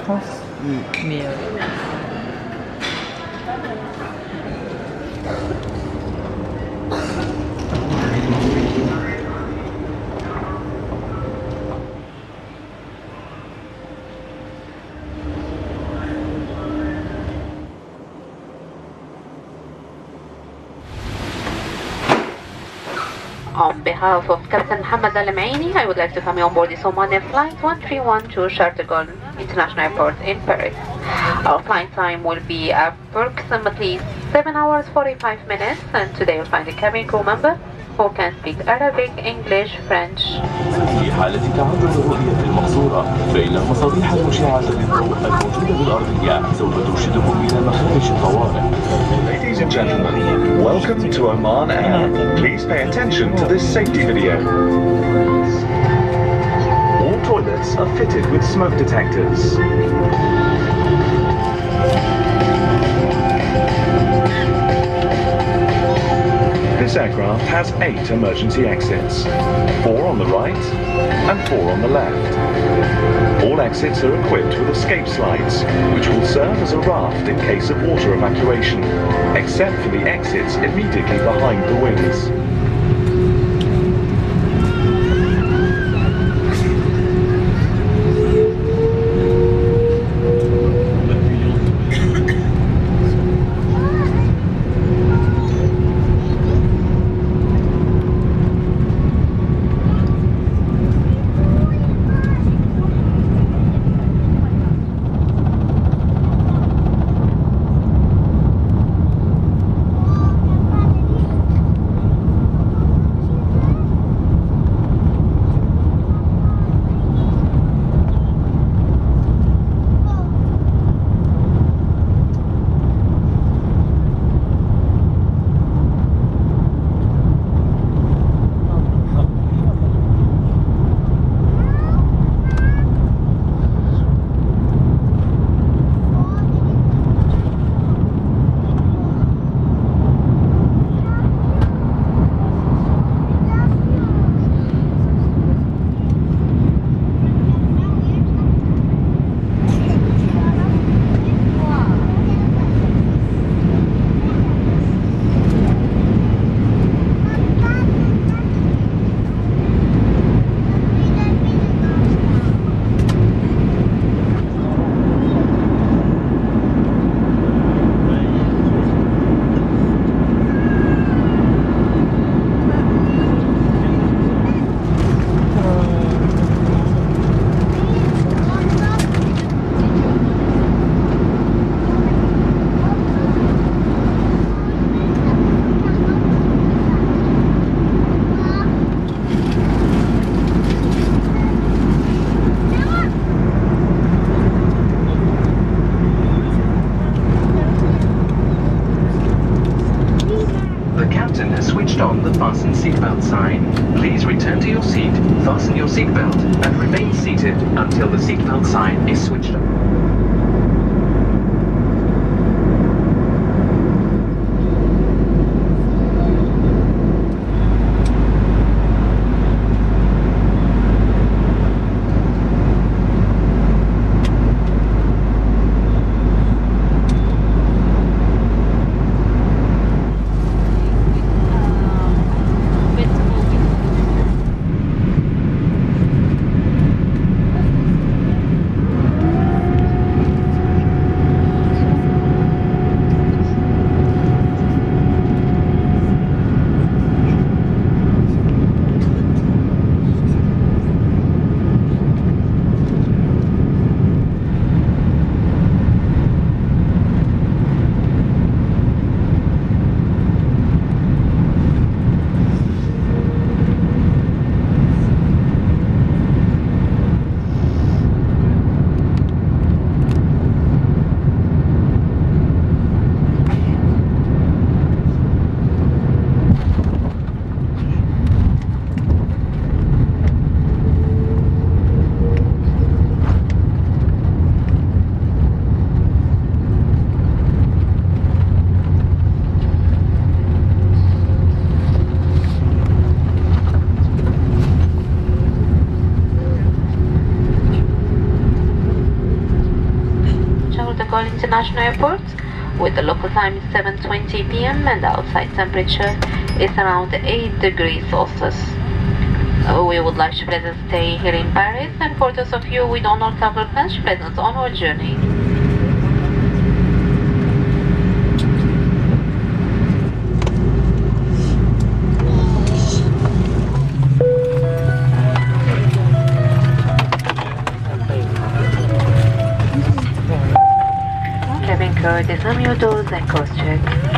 France. Mais On behalf of Captain Mohammed Al Maini, I would like to come on board this Oman Air Flight 1312 Charles de Gaulle International Airport in Paris. Our flight time will be approximately 7 hours 45 minutes, and today you'll find a cabin crew member who can speak Arabic, English, French. في حالة تعذر الرؤية المقصورة فإن المصابيح المشعة للضوء الموجودة بالأرضية سوف ترشدكم إلى مخارج الطوارئ. Ladies and gentlemen, welcome to Oman Air. Please pay attention to this safety video. All toilets are fitted with smoke detectors. This aircraft has 8 emergency exits, 4 on the right and 4 on the left. All exits are equipped with escape slides, which will serve as a raft in case of water evacuation, except for the exits immediately behind the wings. Fasten seatbelt sign. Please return to your seat, fasten your seatbelt, and remain seated until the seatbelt sign is switched on. Gaulle International Airport, with the local time is 7:20 p.m. and the outside temperature is around 8 degrees Celsius. We would like to pleasant stay here in Paris, and for those of you with honor travel plans, pleasant onward journey. Cabin crew, disarm your doors and cross check.